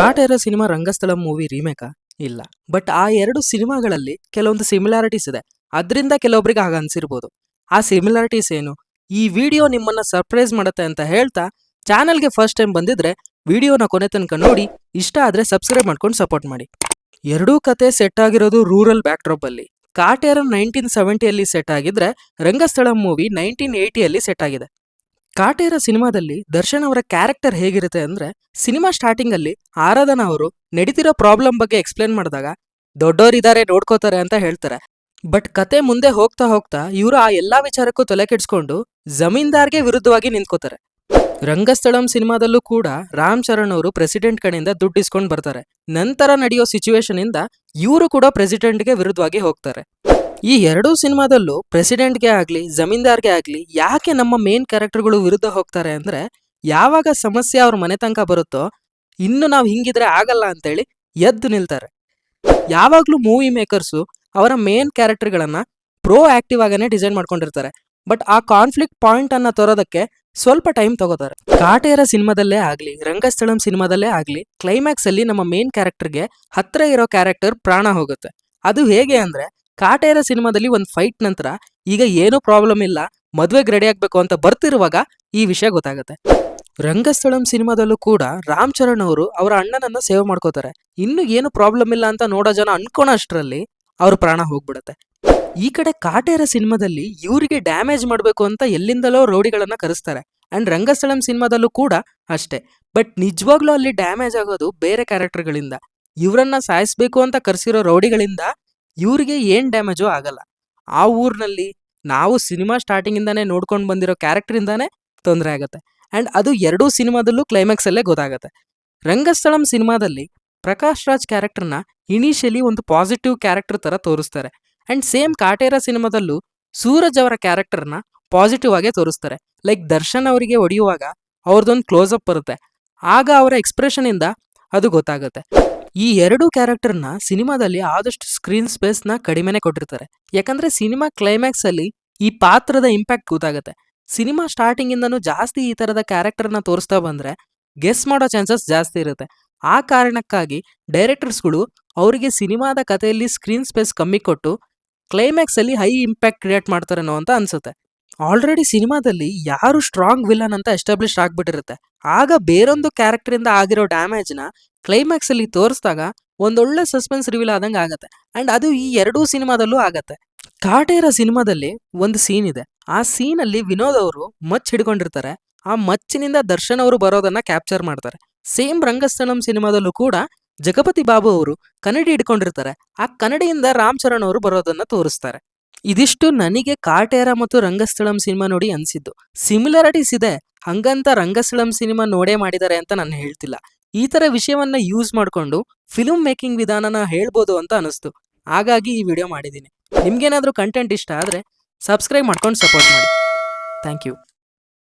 Kaatera cinema Rangasthalam movie ರೀಮೇಕಾ? ಇಲ್ಲ. But ಆ ಎರಡು ಸಿನಿಮಾಗಳಲ್ಲಿ ಕೆಲವೊಂದು ಸಿಮಿಲಾರಿಟೀಸ್ ಇದೆ. ಅದರಿಂದ ಕೆಲವೊಬ್ಬರಿಗೆ ಹಾಗೆ ಅನ್ಸಿರ್ಬೋದು. ಆ ಸಿಮಿಲಾರಿಟೀಸ್ ಏನು? ಈ ವಿಡಿಯೋ ನಿಮ್ಮನ್ನ ಸರ್ಪ್ರೈಸ್ ಮಾಡುತ್ತೆ ಅಂತ ಹೇಳ್ತಾ, ಚಾನಲ್ಗೆ ಫಸ್ಟ್ ಟೈಮ್ ಬಂದಿದ್ರೆ ವಿಡಿಯೋನ ಕೊನೆ ತನಕ ನೋಡಿ, ಇಷ್ಟ ಆದ್ರೆ ಸಬ್ಸ್ಕ್ರೈಬ್ ಮಾಡ್ಕೊಂಡು ಸಪೋರ್ಟ್ ಮಾಡಿ. ಎರಡೂ ಕತೆ ಸೆಟ್ ಆಗಿರೋದು ರೂರಲ್ ಬ್ಯಾಕ್ಡ್ರಾಪ್ ಅಲ್ಲಿ. ಕಾಟೇರ 1970ಯಲ್ಲಿ ಸೆಟ್ ಆಗಿದ್ರೆ ರಂಗಸ್ಥಳಂ ಮೂವಿ 1980ಯಲ್ಲಿ ಸೆಟ್ ಆಗಿದೆ. ಕಾಟೇರ ಸಿನಿಮಾದಲ್ಲಿ ದರ್ಶನ್ ಅವರ ಕ್ಯಾರೆಕ್ಟರ್ ಹೇಗಿರುತ್ತೆ ಅಂದ್ರೆ, ಸಿನಿಮಾ ಸ್ಟಾರ್ಟಿಂಗ್ ಅಲ್ಲಿ ಆರಾಧನಾ ಅವರು ನಡೀತಿರೋ ಪ್ರಾಬ್ಲಮ್ ಬಗ್ಗೆ ಎಕ್ಸ್ಪ್ಲೇನ್ ಮಾಡಿದಾಗ ದೊಡ್ಡೋರಿದ್ದಾರೆ ನೋಡ್ಕೋತಾರೆ ಅಂತ ಹೇಳ್ತಾರೆ. ಬಟ್ ಕತೆ ಮುಂದೆ ಹೋಗ್ತಾ ಹೋಗ್ತಾ ಇವರು ಆ ಎಲ್ಲಾ ವಿಚಾರಕ್ಕೂ ತಲೆ ಕೆಡಿಸ್ಕೊಂಡು ಜಮೀನ್ದಾರ್ಗೆ ವಿರುದ್ಧವಾಗಿ ನಿಂತ್ಕೋತಾರೆ. ರಂಗಸ್ಥಳಂ ಸಿನಿಮಾದಲ್ಲೂ ಕೂಡ ರಾಮ್ ಚರಣ್ ಅವರು ಪ್ರೆಸಿಡೆಂಟ್ ಕಡೆಯಿಂದ ದುಡ್ಡು ಇಸ್ಕೊಂಡು ಬರ್ತಾರೆ. ನಂತರ ನಡೆಯೋ ಸಿಚುವೇಶನ್ ಇಂದ ಇವರು ಕೂಡ ಪ್ರೆಸಿಡೆಂಟ್ಗೆ ವಿರುದ್ಧವಾಗಿ ಹೋಗ್ತಾರೆ. ಈ ಎರಡೂ ಸಿನಿಮಾದಲ್ಲೂ ಪ್ರೆಸಿಡೆಂಟ್ಗೆ ಆಗ್ಲಿ ಜಮೀನ್ದಾರ್ಗೆ ಆಗ್ಲಿ ಯಾಕೆ ನಮ್ಮ ಮೇನ್ ಕ್ಯಾರೆಕ್ಟರ್ಗಳು ವಿರುದ್ಧ ಹೋಗ್ತಾರೆ ಅಂದ್ರೆ, ಯಾವಾಗ ಸಮಸ್ಯೆ ಅವ್ರ ಮನೆ ತನಕ ಬರುತ್ತೋ ಇನ್ನು ನಾವು ಹಿಂಗಿದ್ರೆ ಆಗಲ್ಲ ಅಂತೇಳಿ ಎದ್ದು ನಿಲ್ತಾರೆ. ಯಾವಾಗ್ಲೂ ಮೂವಿ ಮೇಕರ್ಸು ಅವರ ಮೇನ್ ಕ್ಯಾರೆಕ್ಟರ್ಗಳನ್ನ ಪ್ರೋ ಆಕ್ಟಿವ್ ಆಗೇನೆ ಡಿಸೈನ್ ಮಾಡ್ಕೊಂಡಿರ್ತಾರೆ. ಬಟ್ ಆ ಕಾನ್ಫ್ಲಿಕ್ಟ್ ಪಾಯಿಂಟ್ ಅನ್ನ ತರೋದಕ್ಕೆ ಸ್ವಲ್ಪ ಟೈಮ್ ತಗೋತಾರೆ. ಕಾಟೇರ ಸಿನಿಮಾದಲ್ಲೇ ಆಗ್ಲಿ ರಂಗಸ್ಥಳಂ ಸಿನಿಮಾದಲ್ಲೇ ಆಗ್ಲಿ ಕ್ಲೈಮ್ಯಾಕ್ಸ್ ಅಲ್ಲಿ ನಮ್ಮ ಮೇನ್ ಕ್ಯಾರೆಕ್ಟರ್ಗೆ ಹತ್ರ ಇರೋ ಕ್ಯಾರೆಕ್ಟರ್ ಪ್ರಾಣ ಹೋಗುತ್ತೆ. ಅದು ಹೇಗೆ ಅಂದ್ರೆ, ಕಾಟೇರ ಸಿನಿಮಾದಲ್ಲಿ ಒಂದು ಫೈಟ್ ನಂತರ ಈಗ ಏನೂ ಪ್ರಾಬ್ಲಮ್ ಇಲ್ಲ, ಮದ್ವೆಗೆ ರೆಡಿ ಆಗ್ಬೇಕು ಅಂತ ಬರ್ತಿರುವಾಗ ಈ ವಿಷಯ ಗೊತ್ತಾಗುತ್ತೆ. ರಂಗಸ್ಥಳಂ ಸಿನಿಮಾದಲ್ಲೂ ಕೂಡ ರಾಮ್ ಚರಣ್ ಅವರು ಅವರ ಅಣ್ಣನನ್ನ ಸೇವ್ ಮಾಡ್ಕೋತಾರೆ. ಇನ್ನು ಏನು ಪ್ರಾಬ್ಲಮ್ ಇಲ್ಲ ಅಂತ ನೋಡೋ ಜನ ಅನ್ಕೋಣ ಅಷ್ಟರಲ್ಲಿ ಅವ್ರ ಪ್ರಾಣ ಹೋಗ್ಬಿಡುತ್ತೆ. ಈ ಕಡೆ ಕಾಟೇರ ಸಿನಿಮಾದಲ್ಲಿ ಇವರಿಗೆ ಡ್ಯಾಮೇಜ್ ಮಾಡಬೇಕು ಅಂತ ಎಲ್ಲಿಂದಲೋ ರೌಡಿಗಳನ್ನ ಕರೆಸ್ತಾರೆ. ಅಂಡ್ ರಂಗಸ್ಥಳಂ ಸಿನಿಮಾದಲ್ಲೂ ಕೂಡ ಅಷ್ಟೇ. ಬಟ್ ನಿಜವಾಗ್ಲೂ ಅಲ್ಲಿ ಡ್ಯಾಮೇಜ್ ಆಗೋದು ಬೇರೆ ಕ್ಯಾರೆಕ್ಟರ್ಗಳಿಂದ. ಇವರನ್ನ ಸಾಯಿಸ್ಬೇಕು ಅಂತ ಕರೆಸಿರೋ ರೌಡಿಗಳಿಂದ ಇವ್ರಿಗೆ ಏನ್ ಡ್ಯಾಮೇಜು ಆಗಲ್ಲ. ಆ ಊರ್ನಲ್ಲಿ ನಾವು ಸಿನಿಮಾ ಸ್ಟಾರ್ಟಿಂಗ್ ಇಂದಾನೆ ನೋಡ್ಕೊಂಡು ಬಂದಿರೋ ಕ್ಯಾರೆಕ್ಟರ್ ಇಂದಾನೆ ತೊಂದರೆ ಆಗತ್ತೆ. ಅಂಡ್ ಅದು ಎರಡೂ ಸಿನಿಮಾದಲ್ಲೂ ಕ್ಲೈಮ್ಯಾಕ್ಸ್ ಅಲ್ಲೇ ಗೊತ್ತಾಗತ್ತೆ. ರಂಗಸ್ಥಳಂ ಸಿನಿಮಾದಲ್ಲಿ ಪ್ರಕಾಶ್ ರಾಜ್ ಕ್ಯಾರೆಕ್ಟರ್ನ ಇನಿಷಿಯಲಿ ಒಂದು ಪಾಸಿಟಿವ್ ಕ್ಯಾರೆಕ್ಟರ್ ತರ ತೋರಿಸ್ತಾರೆ. ಅಂಡ್ ಸೇಮ್ ಕಾಟೇರ ಸಿನಿಮಾದಲ್ಲೂ ಸೂರಜ್ ಅವರ ಕ್ಯಾರೆಕ್ಟರ್ನ ಪಾಸಿಟಿವ್ ಆಗೇ ತೋರಿಸ್ತಾರೆ. ಲೈಕ್ ದರ್ಶನ್ ಅವರಿಗೆ ಹೊಡೆಯುವಾಗ ಅವ್ರದ್ದೊಂದು ಕ್ಲೋಸ್ ಅಪ್ ಬರುತ್ತೆ, ಆಗ ಅವರ ಎಕ್ಸ್ಪ್ರೆಷನ್ ಇಂದ ಅದು ಗೊತ್ತಾಗುತ್ತೆ. ಈ ಎರಡು ಕ್ಯಾರೆಕ್ಟರ್ನ ಸಿನಿಮಾದಲ್ಲಿ ಆದಷ್ಟು ಸ್ಕ್ರೀನ್ ಸ್ಪೇಸ್ ನ ಕಡಿಮೆನೆ ಕೊಟ್ಟಿರ್ತಾರೆ. ಯಾಕಂದ್ರೆ ಸಿನಿಮಾ ಕ್ಲೈಮ್ಯಾಕ್ಸ್ ಅಲ್ಲಿ ಈ ಪಾತ್ರದ ಇಂಪ್ಯಾಕ್ಟ್ ಗೊತ್ತಾಗುತ್ತೆ. ಸಿನಿಮಾ ಸ್ಟಾರ್ಟಿಂಗ್ ಇಂದನೂ ಜಾಸ್ತಿ ಈ ತರದ ಕ್ಯಾರೆಕ್ಟರ್ನ ತೋರಿಸ್ತಾ ಬಂದ್ರೆ ಗೆಸ್ ಮಾಡೋ ಚಾನ್ಸಸ್ ಜಾಸ್ತಿ ಇರುತ್ತೆ. ಆ ಕಾರಣಕ್ಕಾಗಿ ಡೈರೆಕ್ಟರ್ಸ್ಗಳು ಅವರಿಗೆ ಸಿನಿಮಾದ ಕಥೆಯಲ್ಲಿ ಸ್ಕ್ರೀನ್ ಸ್ಪೇಸ್ ಕಮ್ಮಿ ಕೊಟ್ಟು ಕ್ಲೈಮ್ಯಾಕ್ಸ್ ಅಲ್ಲಿ ಹೈ ಇಂಪ್ಯಾಕ್ಟ್ ಕ್ರಿಯೇಟ್ ಮಾಡ್ತಾರೇನೋ ಅಂತ ಅನ್ಸುತ್ತೆ. ಆಲ್ರೆಡಿ ಸಿನಿಮಾದಲ್ಲಿ ಯಾರು ಸ್ಟ್ರಾಂಗ್ ವಿಲನ್ ಅಂತ ಎಸ್ಟಾಬ್ಲಿಷ್ ಆಗ್ಬಿಟ್ಟಿರುತ್ತೆ. ಆಗ ಬೇರೊಂದು ಕ್ಯಾರೆಕ್ಟರ್ ಇಂದ ಆಗಿರೋ ಡ್ಯಾಮೇಜ್ ನ ಕ್ಲೈಮ್ಯಾಕ್ಸ್ ಅಲ್ಲಿ ತೋರಿಸಿದಾಗ ಒಂದೊಳ್ಳೆ ಸಸ್ಪೆನ್ಸ್ ರಿವೀಲ್ ಆದಂಗೆ ಆಗತ್ತೆ. ಅಂಡ್ ಅದು ಈ ಎರಡೂ ಸಿನಿಮಾದಲ್ಲೂ ಆಗತ್ತೆ. ಕಾಟೇರ ಸಿನಿಮಾದಲ್ಲಿ ಒಂದು ಸೀನ್ ಇದೆ. ಆ ಸೀನ್ ಅಲ್ಲಿ ವಿನೋದ್ ಅವರು ಮಚ್ ಹಿಡ್ಕೊಂಡಿರ್ತಾರೆ. ಆ ಮಚ್ಚಿನಿಂದ ದರ್ಶನ್ ಅವರು ಬರೋದನ್ನ ಕ್ಯಾಪ್ಚರ್ ಮಾಡ್ತಾರೆ. ಸೇಮ್ ರಂಗಸ್ಥಳಂ ಸಿನಿಮಾದಲ್ಲೂ ಕೂಡ ಜಗಪತಿ ಬಾಬು ಅವರು ಕನ್ನಡಿ ಹಿಡ್ಕೊಂಡಿರ್ತಾರೆ. ಆ ಕನ್ನಡಿಯಿಂದ ರಾಮ್ ಚರಣ್ ಅವರು ಬರೋದನ್ನ ತೋರಿಸ್ತಾರೆ. ಇದಿಷ್ಟು ನನಗೆ ಕಾಟೇರ ಮತ್ತು ರಂಗಸ್ಥಳಂ ಸಿನಿಮಾ ನೋಡಿ ಅನ್ಸಿದ್ದು. ಸಿಮಿಲಾರಿಟೀಸ್ ಇದೆ, ಹಂಗಂತ ರಂಗಸ್ಥಳಂ ಸಿನಿಮಾ ನೋಡೇ ಮಾಡಿದ್ದಾರೆ ಅಂತ ನಾನು ಹೇಳ್ತಿಲ್ಲ. ಈ ತರ ವಿಷಯವನ್ನ ಯೂಸ್ ಮಾಡ್ಕೊಂಡು ಫಿಲ್ಮ್ ಮೇಕಿಂಗ್ ವಿಧಾನನ ಹೇಳ್ಬೋದು ಅಂತ ಅನಿಸ್ತು. ಹಾಗಾಗಿ ಈ ವಿಡಿಯೋ ಮಾಡಿದ್ದೀನಿ. ನಿಮ್ಗೇನಾದ್ರೂ ಕಂಟೆಂಟ್ ಇಷ್ಟ ಆದ್ರೆ ಸಬ್ಸ್ಕ್ರೈಬ್ ಮಾಡ್ಕೊಂಡು ಸಪೋರ್ಟ್ ಮಾಡಿ. Thank you.